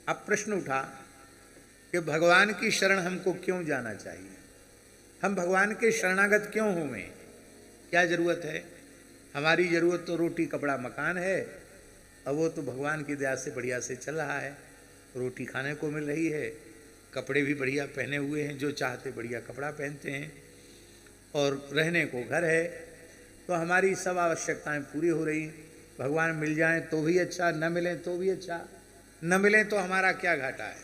अब प्रश्न उठा कि भगवान की शरण हमको क्यों जाना चाहिए, हम भगवान के शरणागत क्यों हुए, क्या जरूरत है। हमारी जरूरत तो रोटी कपड़ा मकान है, अब वो तो भगवान की दया से बढ़िया से चल रहा है, रोटी खाने को मिल रही है, कपड़े भी बढ़िया पहने हुए हैं, जो चाहते बढ़िया कपड़ा पहनते हैं, और रहने को घर है, तो हमारी सब आवश्यकताएं पूरी हो रही। भगवान मिल जाएं तो भी अच्छा, न मिलें तो भी अच्छा, न मिलें तो हमारा क्या घाटा है।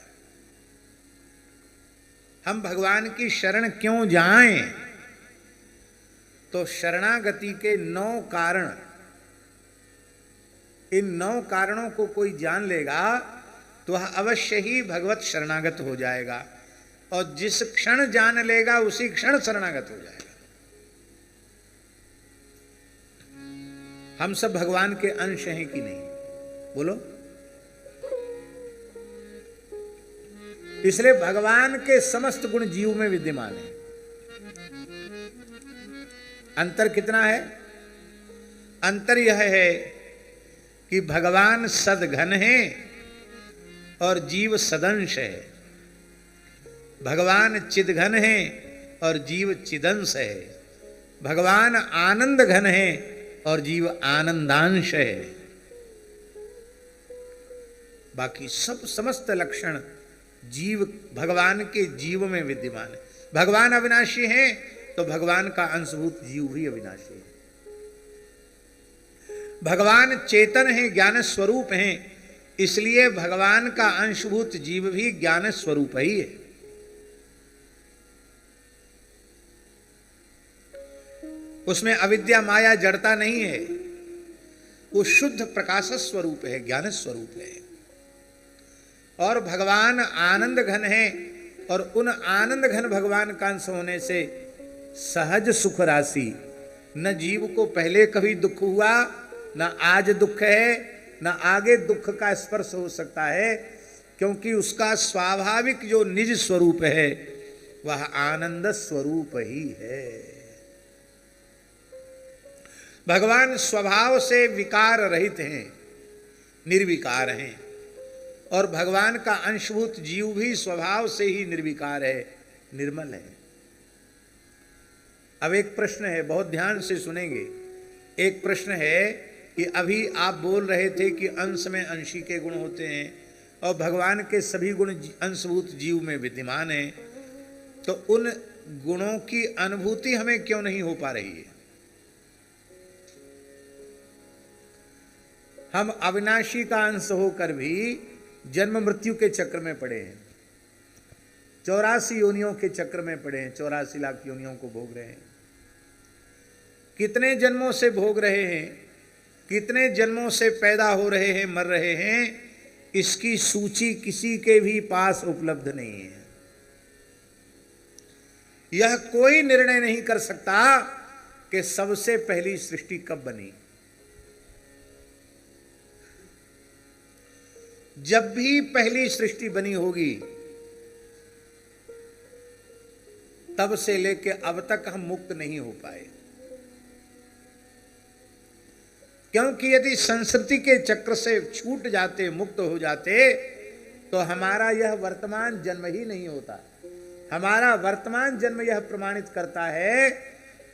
हम भगवान की शरण क्यों जाएं, तो शरणागति के 9 कारण, इन 9 कारणों को कोई जान लेगा तो वह अवश्य ही भगवत शरणागत हो जाएगा, और जिस क्षण जान लेगा उसी क्षण शरणागत हो जाएगा। हम सब भगवान के अंश हैं कि नहीं, बोलो। इसलिए भगवान के समस्त गुण जीव में विद्यमान है। अंतर कितना है, अंतर यह है कि भगवान सदघन है और जीव सदंश है, भगवान चिदघन है और जीव चिदंश है, भगवान आनंद घन है और जीव आनंदांश है। बाकी सब समस्त लक्षण जीव भगवान के जीव में विद्यमान है। भगवान अविनाशी है तो भगवान का अंशभूत जीव भी अविनाशी है। भगवान चेतन है, ज्ञान स्वरूप है, इसलिए भगवान का अंशभूत जीव भी ज्ञान स्वरूप ही है। उसमें अविद्या माया जड़ता नहीं है, वो शुद्ध प्रकाश स्वरूप है, ज्ञान स्वरूप है। और भगवान आनंद घन है, और उन आनंद घन भगवान का अंश होने से सहज सुख राशि, न जीव को पहले कभी दुख हुआ, न आज दुख है, न आगे दुख का स्पर्श हो सकता है, क्योंकि उसका स्वाभाविक जो निज स्वरूप है वह आनंद स्वरूप ही है। भगवान स्वभाव से विकार रहित हैं, निर्विकार हैं, और भगवान का अंशभूत जीव भी स्वभाव से ही निर्विकार है, निर्मल है। अब एक प्रश्न है, बहुत ध्यान से सुनेंगे। एक प्रश्न है कि अभी आप बोल रहे थे कि अंश में अंशी के गुण होते हैं और भगवान के सभी गुण अंशभूत जीव में विद्यमान हैं, तो उन गुणों की अनुभूति हमें क्यों नहीं हो पा रही है। हम अविनाशी का अंश होकर भी जन्म मृत्यु के चक्र में पड़े हैं, 84 योनियों के चक्र में पड़े हैं, 84 लाख योनियों को भोग रहे हैं। कितने जन्मों से भोग रहे हैं, कितने जन्मों से पैदा हो रहे हैं, मर रहे हैं, इसकी सूची किसी के भी पास उपलब्ध नहीं है। यह कोई निर्णय नहीं कर सकता कि सबसे पहली सृष्टि कब बनी। जब भी पहली सृष्टि बनी होगी तब से लेकर अब तक हम मुक्त नहीं हो पाए, क्योंकि यदि संस्कृति के चक्र से छूट जाते, मुक्त हो जाते, तो हमारा यह वर्तमान जन्म ही नहीं होता। हमारा वर्तमान जन्म यह प्रमाणित करता है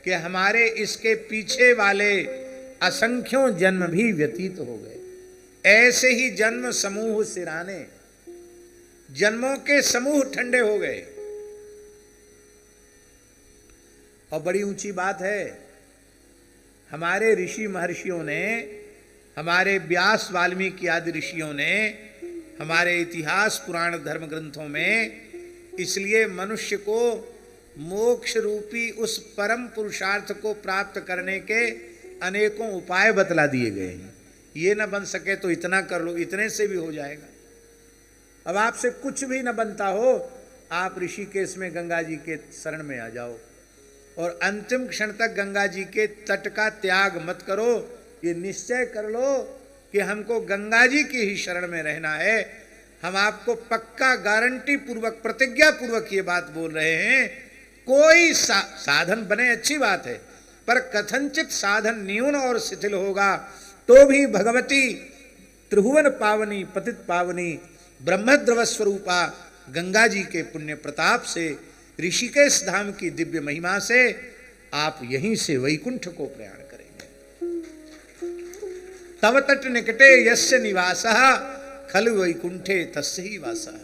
कि हमारे इसके पीछे वाले असंख्यों जन्म भी व्यतीत हो गए। ऐसे ही जन्म समूह सिराने, जन्मों के समूह ठंडे हो गए। और बड़ी ऊंची बात है, हमारे ऋषि महर्षियों ने, हमारे व्यास वाल्मीकि आदि ऋषियों ने हमारे इतिहास पुराण धर्म ग्रंथों में इसलिए मनुष्य को मोक्ष रूपी उस परम पुरुषार्थ को प्राप्त करने के अनेकों उपाय बतला दिए गए हैं। ये न बन सके तो इतना कर लो, इतने से भी हो जाएगा। अब आपसे कुछ भी न बनता हो, आप ऋषिकेश में गंगा जी के शरण में आ जाओ और अंतिम क्षण तक गंगा जी के तट का त्याग मत करो। ये निश्चय कर लो कि हमको गंगा जी की ही शरण में रहना है। हम आपको पक्का गारंटी पूर्वक, प्रतिज्ञा पूर्वक ये बात बोल रहे हैं। कोई साधन बने अच्छी बात है, पर कथनचित साधन न्यून और शिथिल होगा तो भी भगवती त्रिभुवन पावनी पतित पावनी ब्रह्मद्रव स्वरूपा गंगा जी के पुण्य प्रताप से, ऋषिकेश धाम की दिव्य महिमा से आप यहीं से वैकुंठ को प्रयाण करेंगे। तव तट निकटे यस्य निवासः खलु वैकुंठे तस्य ही वासः।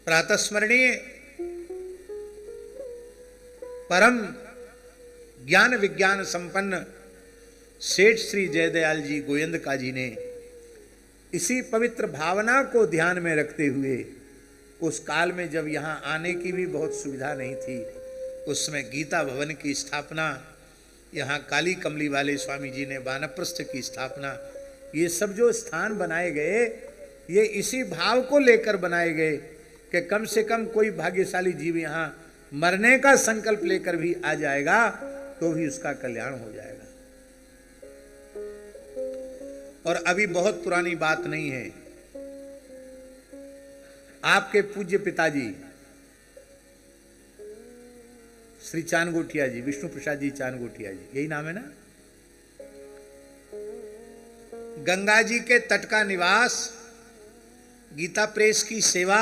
प्रातस्मरणीय परम ज्ञान विज्ञान संपन्न सेठ श्री जयदयाल जी गोयंदका जी ने इसी पवित्र भावना को ध्यान में रखते हुए, उस काल में जब यहाँ आने की भी बहुत सुविधा नहीं थी, उसमें गीता भवन की स्थापना, यहाँ काली कमली वाले स्वामी जी ने वानप्रस्थ की स्थापना, ये सब जो स्थान बनाए गए ये इसी भाव को लेकर बनाए गए कि कम से कम कोई भाग्यशाली जीव यहाँ मरने का संकल्प लेकर भी आ जाएगा तो भी उसका कल्याण हो जाएगा। और अभी बहुत पुरानी बात नहीं है, आपके पूज्य पिताजी श्री चांदगोटिया जी, विष्णु प्रसाद जी चांदगोटिया जी, यही नाम है ना, गंगा जी के तट का निवास, गीता प्रेस की सेवा,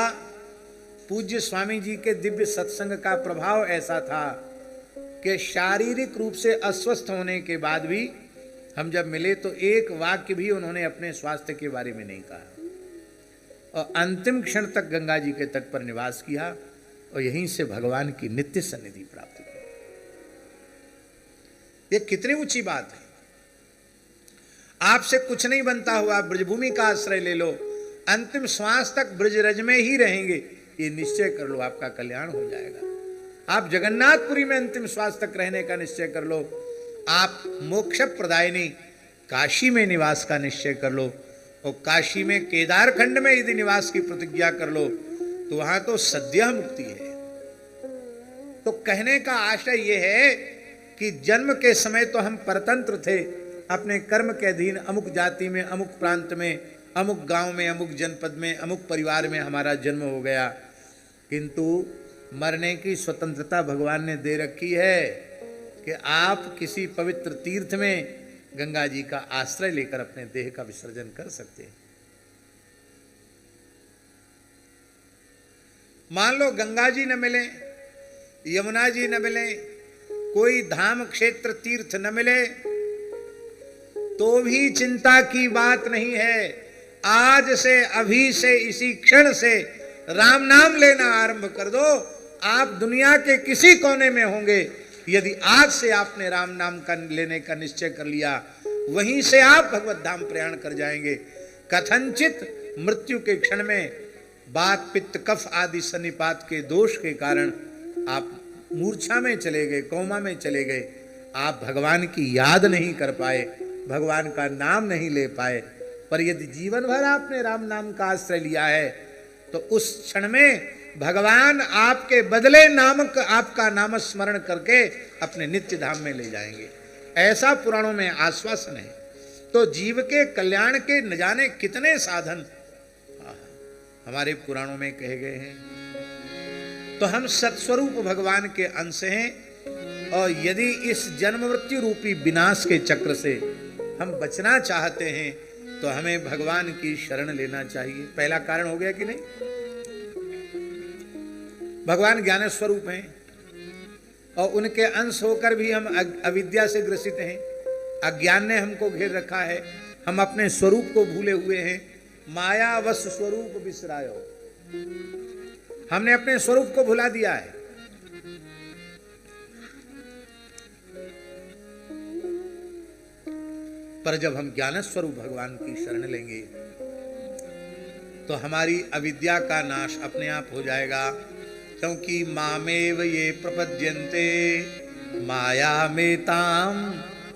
पूज्य स्वामी जी के दिव्य सत्संग का प्रभाव ऐसा था कि शारीरिक रूप से अस्वस्थ होने के बाद भी हम जब मिले तो एक वाक्य भी उन्होंने अपने स्वास्थ्य के बारे में नहीं कहा और अंतिम क्षण तक गंगा जी के तट पर निवास किया और यहीं से भगवान की नित्य सन्निधि प्राप्त की। ये कितनी ऊंची बात है। आपसे कुछ नहीं बनता हुआ ब्रजभूमि का आश्रय ले लो, अंतिम श्वास तक ब्रजरज में ही रहेंगे, ये निश्चय कर लो, आपका कल्याण हो जाएगा। आप जगन्नाथपुरी में अंतिम श्वास तक रहने का निश्चय कर लो, आप मोक्ष प्रदायिनी काशी में निवास का निश्चय कर लो, और काशी में केदार खंड में यदि निवास की प्रतिज्ञा कर लो तो वहां तो सद्यः मुक्ति है। तो कहने का आशय यह है कि जन्म के समय तो हम परतंत्र थे, अपने कर्म के अधीन अमुक जाति में, अमुक प्रांत में, अमुक गांव में, अमुक जनपद में, अमुक परिवार में हमारा जन्म हो गया, किंतु मरने की स्वतंत्रता भगवान ने दे रखी है कि आप किसी पवित्र तीर्थ में गंगा जी का आश्रय लेकर अपने देह का विसर्जन कर सकते हैं। मान लो गंगा जी न मिले, यमुना जी न मिले, कोई धाम क्षेत्र तीर्थ न मिले, तो भी चिंता की बात नहीं है। आज से, अभी से, इसी क्षण से राम नाम लेना आरंभ कर दो। आप दुनिया के किसी कोने में होंगे, यदि आज से आपने राम नाम का लेने का निश्चय कर लिया, वहीं से आप भगवत धाम प्रयाण कर जाएंगे। कथनचित मृत्यु के क्षण में बात, पित्त, कफ आदि सन्निपात के दोष के कारण आप मूर्छा में चले गए, कोमा में चले गए, आप भगवान की याद नहीं कर पाए, भगवान का नाम नहीं ले पाए। पर यदि जीवन भर आपने राम नाम का आश्रय लिया है तो उस क्षण में भगवान आपके बदले नामक आपका नाम स्मरण करके अपने नित्य धाम में ले जाएंगे। ऐसा पुराणों में आश्वासन है। तो जीव के कल्याण के न जाने कितने साधन हमारे पुराणों में कहे गए हैं। तो हम सत्स्वरूप भगवान के अंश हैं, और यदि इस जन्म मृत्यु रूपी विनाश के चक्र से हम बचना चाहते हैं तो हमें भगवान की शरण लेना चाहिए। पहला कारण हो गया कि नहीं, भगवान ज्ञान स्वरूप हैं और उनके अंश होकर भी हम अविद्या से ग्रसित हैं, अज्ञान ने हमको घेर रखा है, हम अपने स्वरूप को भूले हुए हैं। मायावश स्वरूप बिसरायो, हमने अपने स्वरूप को भुला दिया है। पर जब हम ज्ञान स्वरूप भगवान की शरण लेंगे तो हमारी अविद्या का नाश अपने आप हो जाएगा। क्योंकि मामेव ये प्रपद्यन्ते माया में ताम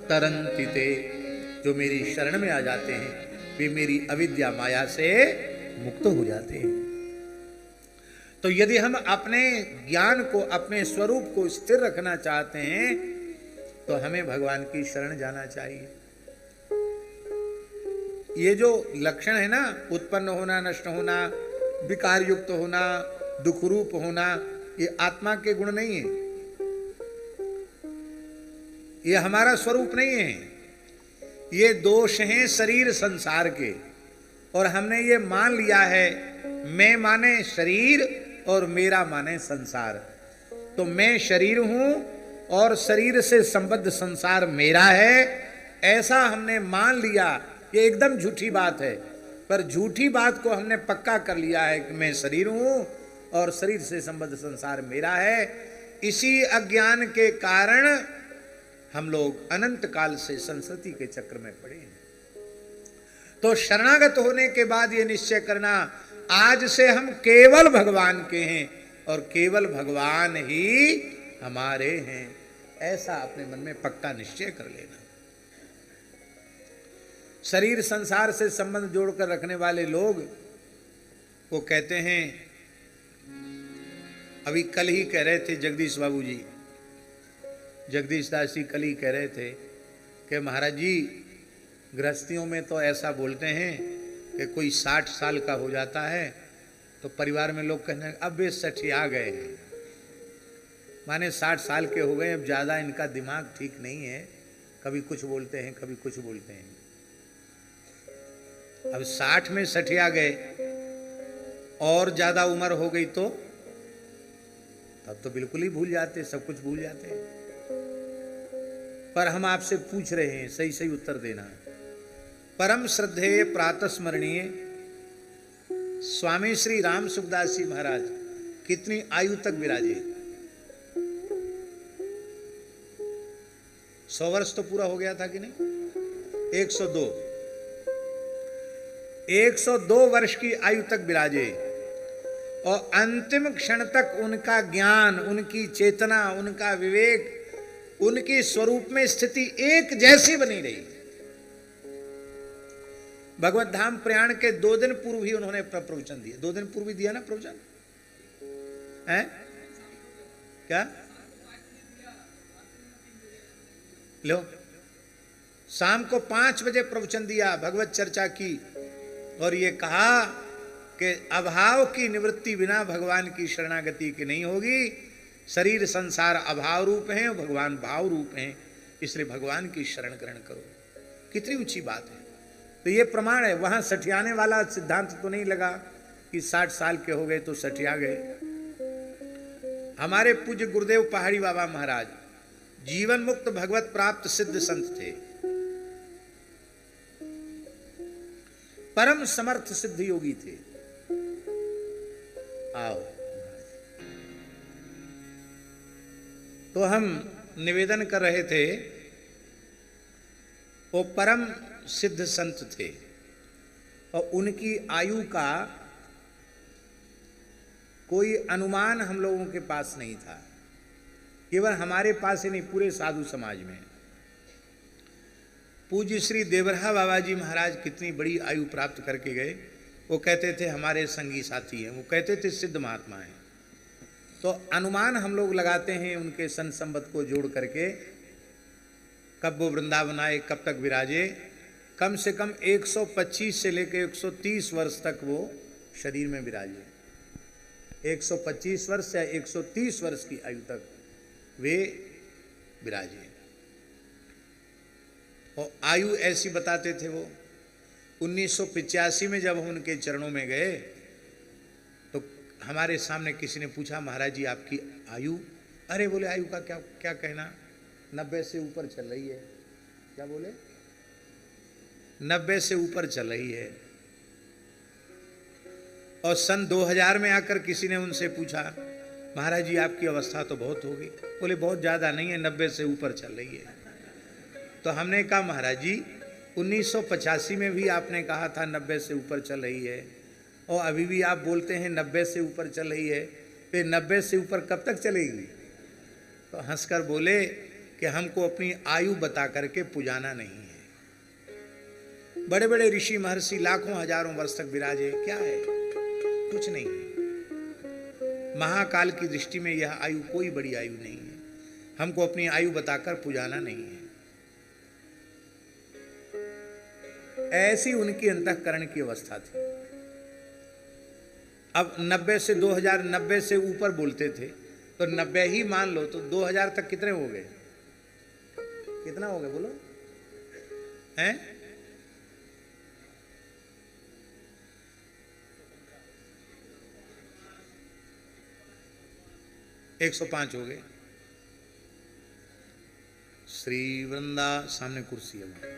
तरन्ति ते, जो मेरी शरण में आ जाते हैं वे मेरी अविद्या माया से मुक्त हो जाते हैं। तो यदि हम अपने ज्ञान को, अपने स्वरूप को स्थिर रखना चाहते हैं तो हमें भगवान की शरण जाना चाहिए। ये जो लक्षण है ना, उत्पन्न होना, नष्ट होना, विकार युक्त होना, दुख रूप होना, ये आत्मा के गुण नहीं है, ये हमारा स्वरूप नहीं है, ये दोष हैं शरीर संसार के। और हमने ये मान लिया है, मैं माने शरीर और मेरा माने संसार। तो मैं शरीर हूं और शरीर से संबद्ध संसार मेरा है, ऐसा हमने मान लिया। ये एकदम झूठी बात है, पर झूठी बात को हमने पक्का कर लिया है कि मैं शरीर हूं और शरीर से संबद्ध संसार मेरा है। इसी अज्ञान के कारण हम लोग अनंत काल से संस्कृति के चक्र में पड़े हैं। तो शरणागत होने के बाद ये निश्चय करना, आज से हम केवल भगवान के हैं और केवल भगवान ही हमारे हैं, ऐसा अपने मन में पक्का निश्चय कर लेना। शरीर संसार से संबंध जोड़कर रखने वाले लोग वो कहते हैं, अभी कल ही कह रहे थे जगदीश बाबू जी, जगदीश दास जी कल ही कह रहे थे कि महाराज जी गृहस्थियों में तो ऐसा बोलते हैं कि कोई 60 साल का हो जाता है तो परिवार में लोग कहने अब वे सठिया गए हैं, माने 60 साल के हो गए, अब ज़्यादा इनका दिमाग ठीक नहीं है, कभी कुछ बोलते हैं कभी कुछ बोलते हैं। अब 60 में सठिया गए और ज़्यादा उम्र हो गई तो तब तो बिल्कुल ही भूल जाते, सब कुछ भूल जाते हैं। पर हम आपसे पूछ रहे हैं, सही सही उत्तर देना। परम श्रद्धेय प्रातः स्मरणीय स्वामी श्री राम सुखदास जी महाराज कितनी आयु तक विराजे? 100 वर्ष तो पूरा हो गया था कि नहीं? 102 102 वर्ष की आयु तक विराजे और अंतिम क्षण तक उनका ज्ञान, उनकी चेतना, उनका विवेक, उनकी स्वरूप में स्थिति एक जैसी बनी रही। भगवत धाम प्रयाण के 2 दिन पूर्व ही उन्होंने प्रवचन दिया। 2 दिन पूर्व ही दिया ना प्रवचन, है क्या? लो, शाम को 5 बजे प्रवचन दिया, भगवत चर्चा की और ये कहा कि अभाव की निवृत्ति बिना भगवान की शरणागति की नहीं होगी। शरीर संसार अभाव रूप हैं और भगवान भाव रूप हैं, इसलिए भगवान की शरण ग्रहण करो। कितनी ऊंची बात है। तो ये प्रमाण है, वहां सठियाने वाला सिद्धांत तो नहीं लगा कि 60 साल के हो गए तो सठिया गए। हमारे पूज्य गुरुदेव पहाड़ी बाबा महाराज जीवन मुक्त भगवत प्राप्त सिद्ध संत थे, परम समर्थ सिद्ध योगी थे। आओ, तो हम निवेदन कर रहे थे, वो परम सिद्ध संत थे और उनकी आयु का कोई अनुमान हम लोगों के पास नहीं था, केवल हमारे पास ही नहीं, पूरे साधु समाज में। पूज्य श्री देवरहा बाबा जी महाराज कितनी बड़ी आयु प्राप्त करके गए। वो कहते थे हमारे संगी साथी हैं, वो कहते थे सिद्ध महात्मा हैं। तो अनुमान हम लोग लगाते हैं उनके सन संबत को जोड़ करके, कब वो वृंदावन आए, कब तक विराजे। कम से कम 125 से लेकर 130 वर्ष तक वो शरीर में विराजे। 125 वर्ष या 130 वर्ष की आयु तक वे विराजे। और आयु ऐसी बताते थे वो। 1985 में जब हम उनके चरणों में गए तो हमारे सामने किसी ने पूछा, महाराज जी आपकी आयु? अरे बोले आयु का क्या क्या कहना, 90 से ऊपर चल रही है। क्या बोले? 90 से ऊपर चल रही है। और सन 2000 में आकर किसी ने उनसे पूछा, महाराज जी आपकी अवस्था तो बहुत होगी। बोले बहुत ज़्यादा नहीं है, 90 से ऊपर चल रही है। तो हमने कहा महाराज जी 1985 में भी आपने कहा था 90 से ऊपर चल रही है और अभी भी आप बोलते हैं 90 से ऊपर चल रही है, फिर 90 से ऊपर कब तक चलेगी? तो हंसकर बोले कि हमको अपनी आयु बता करके पुजाना नहीं है। बड़े बड़े ऋषि महर्षि लाखों हजारों वर्ष तक विराजे, क्या है? कुछ नहीं है। महाकाल की दृष्टि में यह आयु कोई बड़ी आयु नहीं है। हमको अपनी आयु बताकर पुजाना नहीं है। ऐसी उनकी अंतःकरण की अवस्था थी। अब 90 से 2090 से ऊपर बोलते थे तो 90 ही मान लो, तो 2000 तक कितने हो गए? कितना हो गए बोलो? हैं? 105 हो गए। श्री वृंदा, सामने कुर्सी है वहां,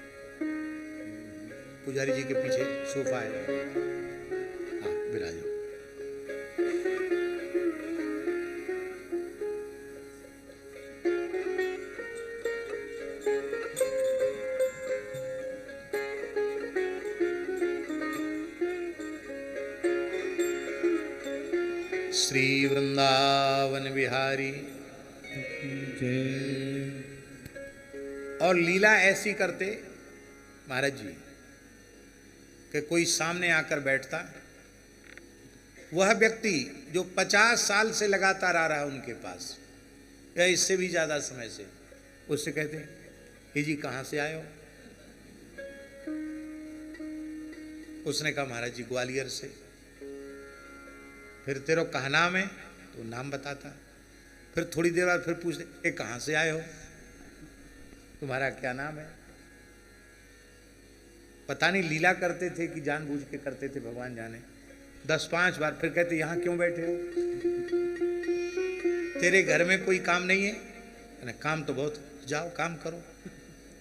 पुजारी जी के पीछे सोफा है, हाँ बिराजो। श्री वृंदावन बिहारी जय। और लीला ऐसी करते महाराज जी कि कोई सामने आकर बैठता, वह व्यक्ति जो 50 साल से लगातार आ रहा है उनके पास या इससे भी ज्यादा समय से, उससे कहते हे जी कहां से आए हो? उसने कहा महाराज जी ग्वालियर से। फिर तेरो कहा नाम है? तो नाम बताता। फिर थोड़ी देर बाद फिर पूछते ये कहां से आए हो, तुम्हारा क्या नाम है? पता नहीं लीला करते थे कि जानबूझ के करते थे, भगवान जाने। 10-5 बार फिर कहते यहां क्यों बैठे हो? तेरे घर में कोई काम नहीं है? काम तो बहुत, जाओ काम करो।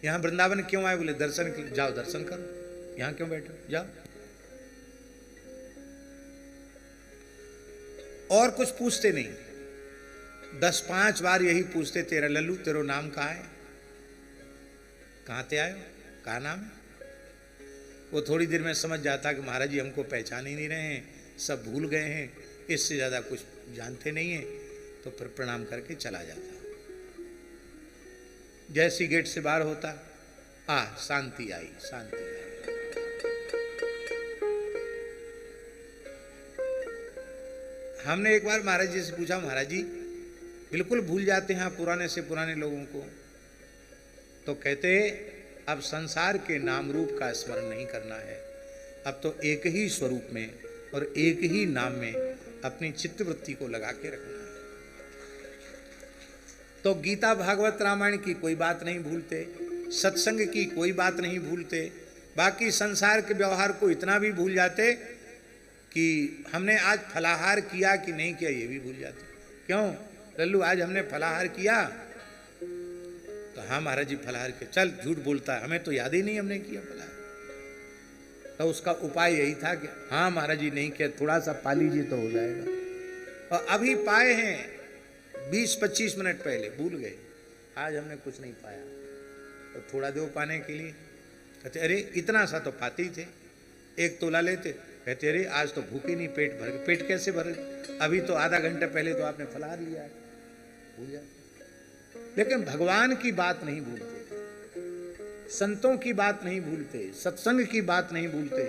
यहां वृंदावन क्यों आए? बोले दर्शन के लिए। जाओ दर्शन करो, यहां क्यों बैठे हो, जाओ। और कुछ पूछते नहीं, 10-5 बार यही पूछते, तेरा लल्लू तेरो नाम कहाँ है, कहाँ ते आयो, कहाँ नाम है? वो थोड़ी देर में समझ जाता कि महाराज जी हमको पहचान ही नहीं रहे हैं, सब भूल गए हैं, इससे ज़्यादा कुछ जानते नहीं हैं। तो फिर प्रणाम करके चला जाता। जैसी गेट से बाहर होता, शांति आई, शांति आई। हमने एक बार महाराज जी से पूछा, महाराज जी बिल्कुल भूल जाते हैं पुराने से पुराने लोगों को। तो कहते अब संसार के नाम रूप का स्मरण नहीं करना है, अब तो एक ही स्वरूप में और एक ही नाम में अपनी चित्तवृत्ति को लगा के रखना है। तो गीता भागवत रामायण की कोई बात नहीं भूलते, सत्संग की कोई बात नहीं भूलते, बाकी संसार के व्यवहार को इतना भी भूल जाते कि हमने आज फलाहार किया कि नहीं किया ये भी भूल जाते। क्यों लल्लू आज हमने फलाहार किया? तो हाँ महाराज जी फलाहार किया। चल झूठ बोलता है, हमें तो याद ही नहीं हमने किया फलाहार। तो उसका उपाय यही था कि हाँ महाराज जी नहीं किया, थोड़ा सा पा लीजिए तो हो जाएगा। और अभी पाए हैं 20-25 मिनट पहले, भूल गए, आज हमने कुछ नहीं पाया। तो थोड़ा दो पाने के लिए कहते अरे इतना सा तो पाते ही थे, 1 तोला लेते, कहते अरे आज तो भूखे नहीं, पेट भर गए। पेट कैसे भर गए? अभी तो आधा घंटे पहले तो आपने फलाहार लिया है, भूल जाते। लेकिन भगवान की बात नहीं भूलते, संतों की बात नहीं भूलते, सत्संग की बात नहीं भूलते,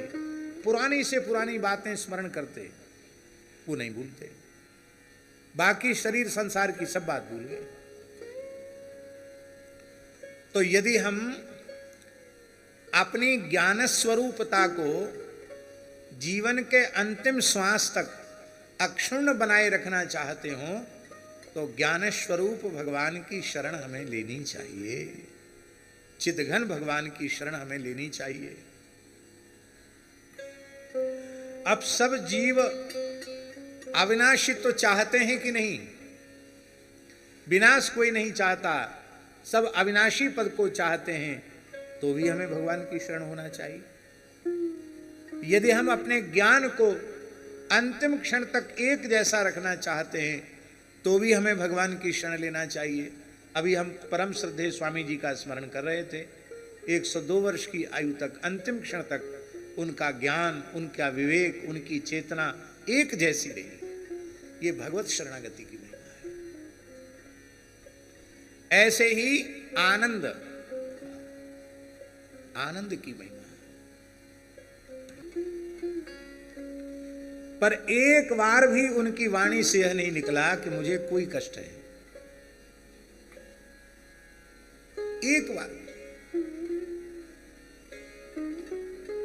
पुरानी से पुरानी बातें स्मरण करते, वो नहीं भूलते। बाकी शरीर संसार की सब बात भूल गए। तो यदि हम अपनी ज्ञान स्वरूपता को जीवन के अंतिम श्वास तक अक्षुण्ण बनाए रखना चाहते हो तो ज्ञान स्वरूप भगवान की शरण हमें लेनी चाहिए, चिदघन भगवान की शरण हमें लेनी चाहिए। अब सब जीव अविनाशी तो चाहते हैं कि नहीं? विनाश कोई नहीं चाहता, सब अविनाशी पद को चाहते हैं, तो भी हमें भगवान की शरण होना चाहिए। यदि हम अपने ज्ञान को अंतिम क्षण तक एक जैसा रखना चाहते हैं तो भी हमें भगवान की शरण लेना चाहिए। अभी हम परम श्रद्धेय स्वामी जी का स्मरण कर रहे थे। 102 वर्ष की आयु तक, अंतिम क्षण तक उनका ज्ञान, उनका विवेक, उनकी चेतना एक जैसी रही। ये भगवत शरणागति की महिमा है। ऐसे ही आनंद, आनंद की महिमा। पर एक बार भी उनकी वाणी से यह नहीं निकला कि मुझे कोई कष्ट है, एक बार।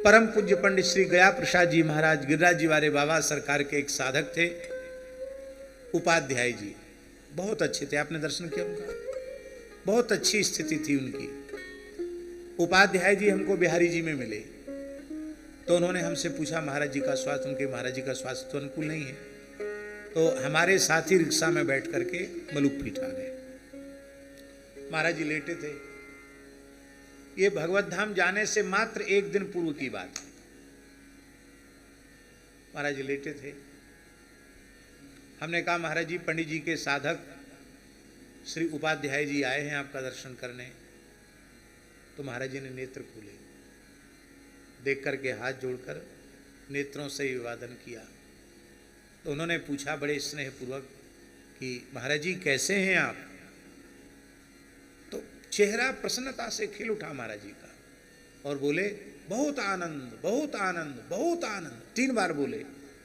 परम पूज्य पंडित श्री गया प्रसाद जी महाराज गिरिराज जी वाले बाबा सरकार के एक साधक थे, उपाध्याय जी, बहुत अच्छे थे। आपने दर्शन किया उनका? बहुत अच्छी स्थिति थी उनकी। उपाध्याय जी हमको बिहारी जी में मिले तो उन्होंने हमसे पूछा महाराज जी का स्वास्थ्य, उनके महाराज जी का स्वास्थ्य तो अनुकूल नहीं है। तो हमारे साथी रिक्शा में बैठ करके मलुकपीठ आ गए। महाराज जी लेटे थे। ये भगवत धाम जाने से मात्र एक दिन पूर्व की बात है। महाराज जी लेटे थे। हमने कहा महाराज जी, पंडित जी के साधक श्री उपाध्याय जी आए हैं आपका दर्शन करने। तो महाराज जी ने नेत्र खोले, देख करके हाथ जोड़कर नेत्रों से अभिवादन किया। तो उन्होंने पूछा बड़े स्नेहपूर्वक कि महाराज जी कैसे हैं आप? तो चेहरा प्रसन्नता से खिल उठा महाराज जी का और बोले बहुत आनंद, बहुत आनंद, बहुत आनंद। 3 बार बोले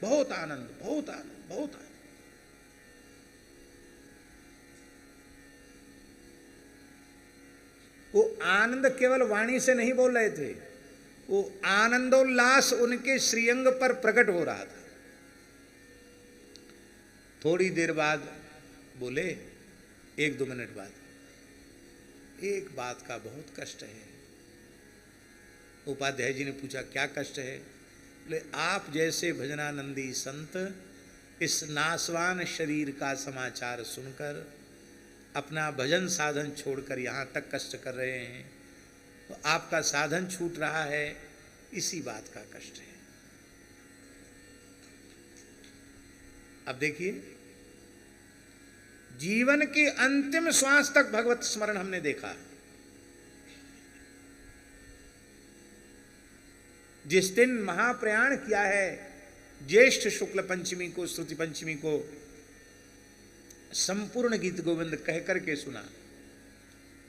बहुत आनंद, बहुत आनंद, बहुत आनंद। वो आनंद केवल वाणी से नहीं बोल रहे थे, वो आनंदोल्लास उनके श्रीअंग पर प्रकट हो रहा था। थोड़ी देर बाद बोले, 1-2 मिनट बाद, एक बात का बहुत कष्ट है। उपाध्याय जी ने पूछा क्या कष्ट है? बोले आप जैसे भजनानंदी संत इस नासवान शरीर का समाचार सुनकर अपना भजन साधन छोड़कर यहाँ तक कष्ट कर रहे हैं, तो आपका साधन छूट रहा है, इसी बात का कष्ट है। अब देखिए, जीवन के अंतिम श्वास तक भगवत स्मरण हमने देखा। जिस दिन महाप्रयाण किया है, ज्येष्ठ शुक्ल पंचमी को, श्रुति पंचमी को संपूर्ण गीत गोविंद कहकर के सुना,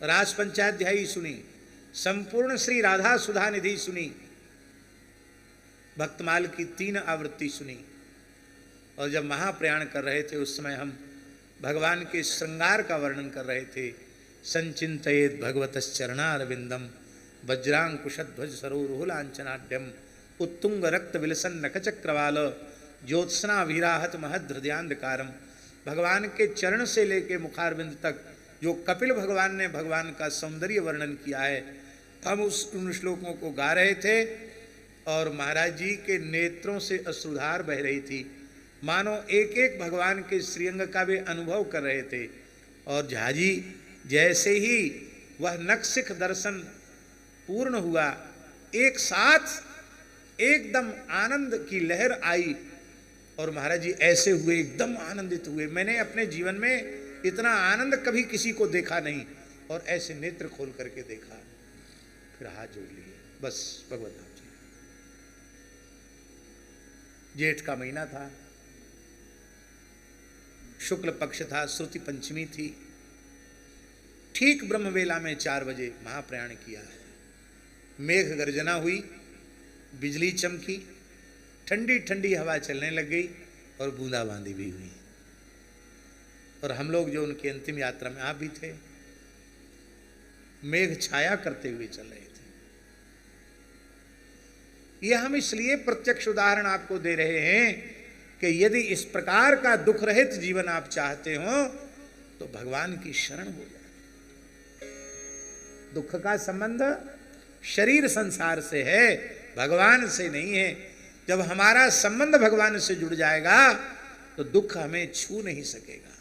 रास पंचाध्यायी सुनी, संपूर्ण श्री राधा सुधा निधि सुनी, भक्तमाल की 3 आवृत्ति सुनी। और जब महाप्रयाण कर रहे थे उस समय हम भगवान के श्रृंगार का वर्णन कर रहे थे। संचिंतयेत भगवतश्चरणारविंदम वज्रांकुशध्वज सरोरुहुलांचनाढ्यम उत्तुंग रक्त विलसन नखचक्रवाल ज्योत्सना विराहत महदृदयांधकारम। भगवान के चरण से लेके मुखारविंद तक जो कपिल भगवान ने भगवान का सौंदर्य वर्णन किया है, हम उन श्लोकों को गा रहे थे और महाराज जी के नेत्रों से अश्रुधार बह रही थी, मानो एक एक भगवान के श्रीअंग का वे अनुभव कर रहे थे। और झाजी जैसे ही वह नखशिख दर्शन पूर्ण हुआ, एक साथ एकदम आनंद की लहर आई और महाराज जी ऐसे हुए, एकदम आनंदित हुए। मैंने अपने जीवन में इतना आनंद कभी किसी को देखा नहीं, और ऐसे नेत्र खोल करके देखा, फिर हाथ जोड़ लिए, बस भगवत धाम जी। जेठ का महीना था, शुक्ल पक्ष था, श्रुति पंचमी थी। ठीक ब्रह्मवेला में 4 बजे महाप्रयाण किया। मेघ गर्जना हुई, बिजली चमकी, ठंडी ठंडी हवा चलने लग गई और बूंदाबांदी भी हुई। और हम लोग जो उनकी अंतिम यात्रा में आप भी थे, मेघ छाया करते हुए चल रहे थे। यह हम इसलिए प्रत्यक्ष उदाहरण आपको दे रहे हैं कि यदि इस प्रकार का दुख रहित जीवन आप चाहते हो तो भगवान की शरण हो जाए। दुख का संबंध शरीर संसार से है, भगवान से नहीं है। जब हमारा संबंध भगवान से जुड़ जाएगा तो दुख हमें छू नहीं सकेगा।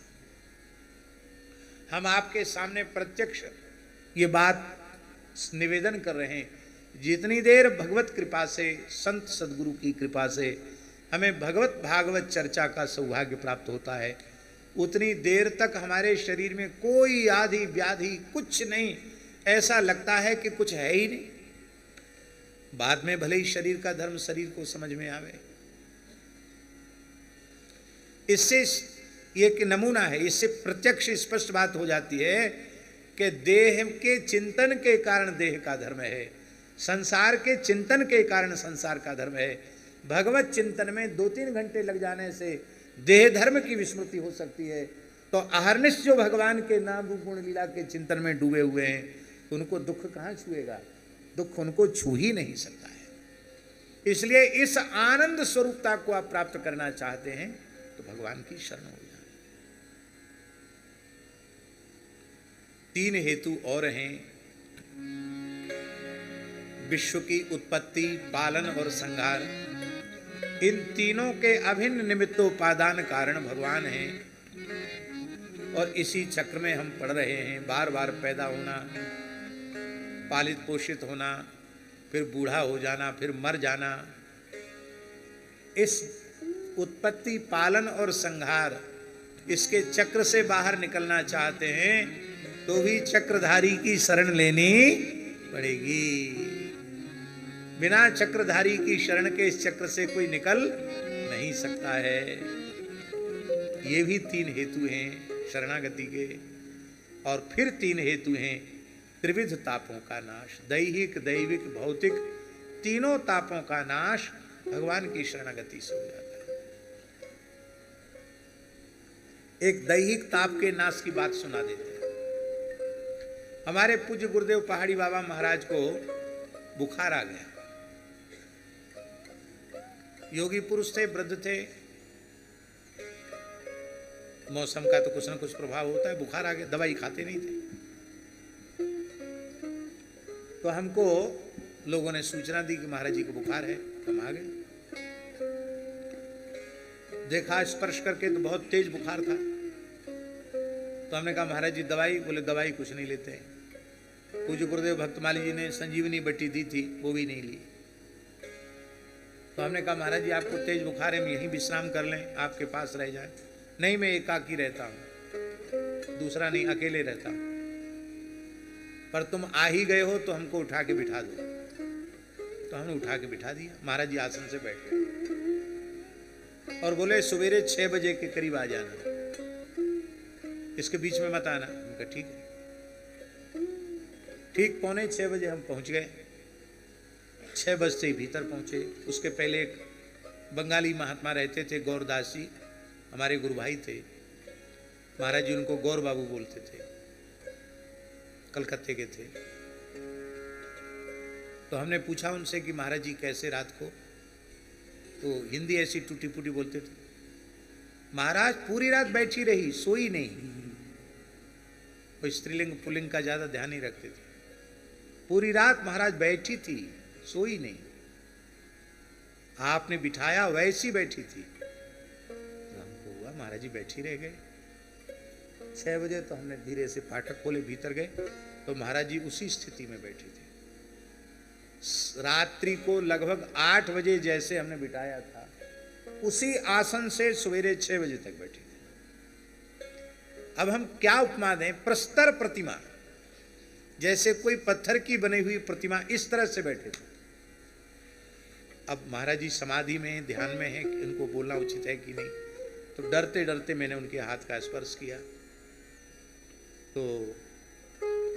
हम आपके सामने प्रत्यक्ष ये बात निवेदन कर रहे हैं, जितनी देर भगवत कृपा से, संत सदगुरु की कृपा से हमें भगवत भागवत चर्चा का सौभाग्य प्राप्त होता है, उतनी देर तक हमारे शरीर में कोई आदि व्याधि कुछ नहीं, ऐसा लगता है कि कुछ है ही नहीं। बाद में भले ही शरीर का धर्म शरीर को समझ में आवे। इससे ये एक नमूना है, इससे प्रत्यक्ष स्पष्ट बात हो जाती है कि देह के चिंतन के कारण देह का धर्म है, संसार के चिंतन के कारण संसार का धर्म है। भगवत चिंतन में 2-3 घंटे लग जाने से देह धर्म की विस्मृति हो सकती है। तो अहर्निश जो भगवान के नाम रूप गुण लीला के चिंतन में डूबे हुए हैं, उनको दुख कहाँ छुएगा? दुख उनको छू ही नहीं सकता है। इसलिए इस आनंद स्वरूपता को आप प्राप्त करना चाहते हैं तो भगवान की शरण हो जाए। 3 हेतु और हैं, विश्व की उत्पत्ति, पालन और संहार। इन तीनों के अभिन्न निमित्तोपादान कारण भगवान हैं। और इसी चक्र में हम पड़ रहे हैं, बार बार पैदा होना, पालित पोषित होना, फिर बूढ़ा हो जाना, फिर मर जाना। इस उत्पत्ति, पालन और संहार, इसके चक्र से बाहर निकलना चाहते हैं तो भी चक्रधारी की शरण लेनी पड़ेगी। बिना चक्रधारी की शरण के इस चक्र से कोई निकल नहीं सकता है। ये भी 3 हेतु हैं शरणागति के। और फिर 3 हेतु हैं त्रिविध तापों का नाश, दैहिक, दैविक, भौतिक, तीनों तापों का नाश भगवान की शरणागति से हो जाता है। एक दैहिक ताप के नाश की बात सुना देते हैं। हमारे पूज्य गुरुदेव पहाड़ी बाबा महाराज को बुखार आ गया। योगी पुरुष थे, वृद्ध थे, मौसम का तो कुछ ना कुछ प्रभाव होता है। बुखार आ गया, दवाई खाते नहीं थे। तो हमको लोगों ने सूचना दी कि महाराज जी को बुखार है। हम आ गए, देखा स्पर्श करके तो बहुत तेज बुखार था। तो हमने कहा महाराज जी दवाई? बोले दवाई कुछ नहीं लेते हैं। पूज्य गुरुदेव भक्तमाली जी ने संजीवनी बट्टी दी थी, वो भी नहीं ली। तो हमने कहा महाराज जी आपको तेज बुखार है, हम यहीं विश्राम कर लें, आपके पास रह जाए। नहीं, मैं एकाकी रहता हूँ, दूसरा नहीं, अकेले रहता हूँ। पर तुम आ ही गए हो तो हमको उठा के बिठा दो। तो हमने उठा के बिठा दिया। महाराज जी आसन से बैठ गए और बोले सवेरे 6 बजे के करीब आ जाना, इसके बीच में मत आना। उनका ठीक है। ठीक 5:45 बजे हम पहुंच गए। 6 बजते ही भीतर पहुंचे। उसके पहले एक बंगाली महात्मा रहते थे, गौरदास जी, हमारे गुरु भाई थे। महाराज जी उनको गौर बाबू बोलते थे, कलकत्ते के थे। तो हमने पूछा उनसे कि महाराज जी कैसे रात को? तो हिंदी ऐसी टूटी फूटी बोलते थे। महाराज पूरी रात बैठी रही, सोई नहीं। वो स्त्रीलिंग पुल्लिंग का ज्यादा ध्यान नहीं रखते थे। पूरी रात महाराज बैठी थी, सोई नहीं। आपने बिठाया वैसी बैठी थी। तो हमको हुआ महाराज जी बैठी रह गए। 6 बजे तो हमने धीरे से फाटक खोले, भीतर गए तो महाराज जी उसी स्थिति में बैठे थे। रात्रि को लगभग 8 बजे जैसे हमने बिठाया था, उसी आसन से सवेरे 6 बजे तक बैठे थे। अब हम क्या उपमा दें? प्रस्तर प्रतिमा, जैसे कोई पत्थर की बनी हुई प्रतिमा, इस तरह से बैठे थे। अब महाराज जी समाधि में, ध्यान में है, इनको बोलना उचित है कि नहीं। तो डरते डरते मैंने उनके हाथ का स्पर्श किया। तो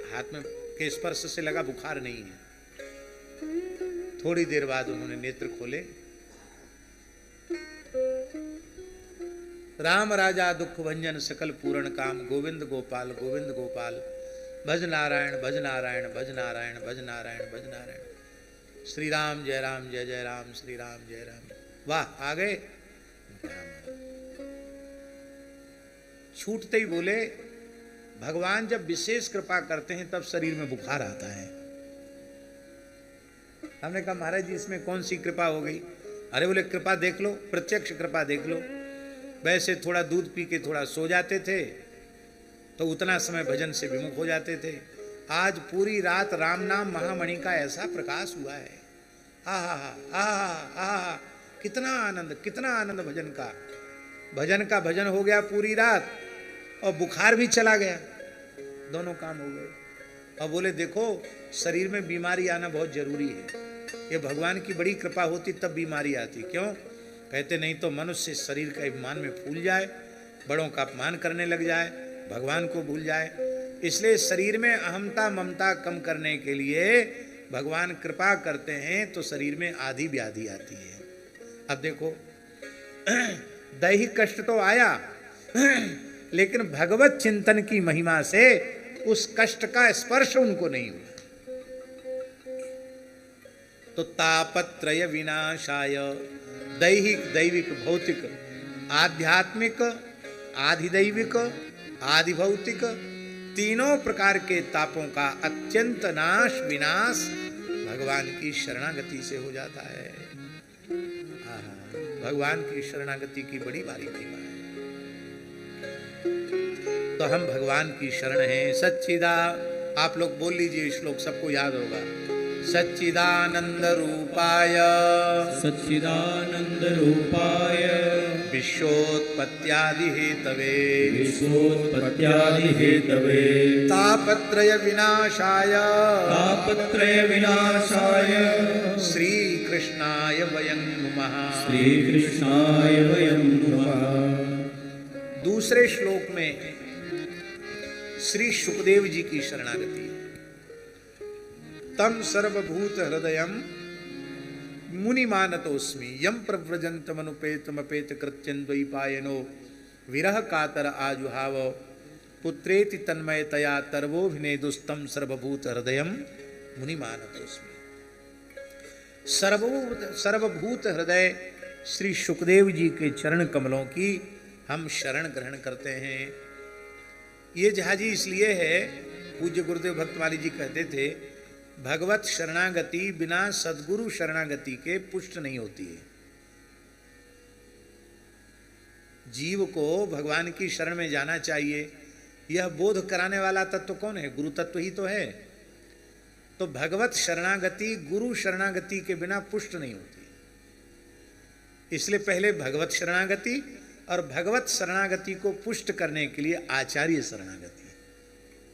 हाथ में के स्पर्श से लगा बुखार नहीं है। थोड़ी देर बाद उन्होंने नेत्र खोले। राम राजा दुख भंजन सकल पूर्ण काम, गोविंद गोपाल गोविंद गोपाल, भज नारायण भज नारायण भज नारायण भज नारायण भज नारायण, श्री राम जय राम जय जय राम, श्री राम जय राम। वाह, आ गए। छूटते ही बोले भगवान जब विशेष कृपा करते हैं तब शरीर में बुखार आता है। हमने कहा महाराज जी इसमें कौन सी कृपा हो गई? अरे बोले कृपा देख लो, प्रत्यक्ष कृपा देख लो। वैसे थोड़ा दूध पी के थोड़ा सो जाते थे तो उतना समय भजन से विमुख हो जाते थे। आज पूरी रात राम नाम महामणि का ऐसा प्रकाश हुआ है। आहा आहा आहा, कितना आनंद भजन का। भजन का भजन हो गया पूरी रात और बुखार भी चला गया, दोनों काम हो गए। और बोले देखो शरीर में बीमारी आना बहुत जरूरी है। ये भगवान की बड़ी कृपा होती तब बीमारी आती। क्यों? कहते नहीं तो मनुष्य शरीर का अभिमान में फूल जाए, बड़ों का अपमान करने लग जाए, भगवान को भूल जाए। इसलिए शरीर में अहमता ममता कम करने के लिए भगवान कृपा करते हैं तो शरीर में आधी व्याधि आती है। अब देखो दैहिक कष्ट तो आया लेकिन भगवत चिंतन की महिमा से उस कष्ट का स्पर्श उनको नहीं हुआ। तो तापत्रय विनाशाय, दैहिक दैविक भौतिक आध्यात्मिक आधिदैविक आधिभौतिक तीनों प्रकार के तापों का अत्यंत नाश विनाश भगवान की शरणागति से हो जाता है। भगवान की शरणागति की बड़ी भारी महिमा है। तो हम भगवान की शरण हैं। सच्चिदा, आप लोग बोल लीजिए, श्लोक सबको याद होगा। सच्चिदानंद रूपाय, सच्चिदानंद रूपाय, विश्वोत्पत्त्यादि हेतवे, विश्वोत्पत्त्यादि हेतवे, तापत्रय विनाशाय, तापत्रय विनाशाय, श्री कृष्णाय वयं नुमः, श्री कृष्णाय वयं नुमः। दूसरे श्लोक में श्री सुखदेव जी की शरणागति। तम सर्वभूत हृदयम मुनिमानतोस्मि यम प्रव्रजंतमनुपेतमपेत कृत्यं द्वैपायनो विरह कातर आजुहाव पुत्रेति तन्मयतया तर्वोभिनेदुस्तम सर्वभूत हृदयम मुनिमानतोस्मि। सर्वभूत हृदय श्री सुखदेव जी के चरण कमलों की हम शरण ग्रहण करते हैं। ये जहाजी इसलिए है, पूज्य गुरुदेव भक्तमाली जी कहते थे, भगवत शरणागति बिना सद्गुरु शरणागति के पुष्ट नहीं होती है। जीव को भगवान की शरण में जाना चाहिए, यह बोध कराने वाला तत्व कौन है? गुरु तत्व ही तो है। तो भगवत शरणागति गुरु शरणागति के बिना पुष्ट नहीं होती। इसलिए पहले भगवत शरणागति और भगवत शरणागति को पुष्ट करने के लिए आचार्य शरणागति,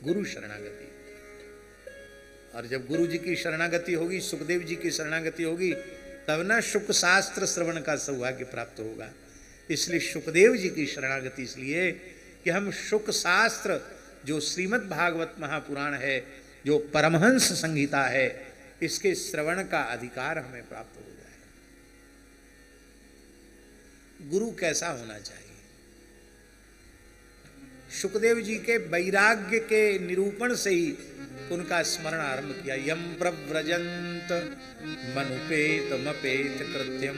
गुरु शरणागति। और जब गुरु जी की शरणागति होगी, सुखदेव जी की शरणागति होगी, तब ना शुक शास्त्र श्रवण का सौभाग्य प्राप्त होगा। इसलिए सुखदेव जी की शरणागति इसलिए कि हम शुक शास्त्र, जो श्रीमद् भागवत महापुराण है, जो परमहंस संहिता है, इसके श्रवण का अधिकार हमें प्राप्त हो जाए। गुरु कैसा होना चाहिए? सुखदेव जी के वैराग्य के निरूपण से ही उनका स्मरण आरंभ किया। यम प्रव्रजंत मनुपेत मपेत कृत्यम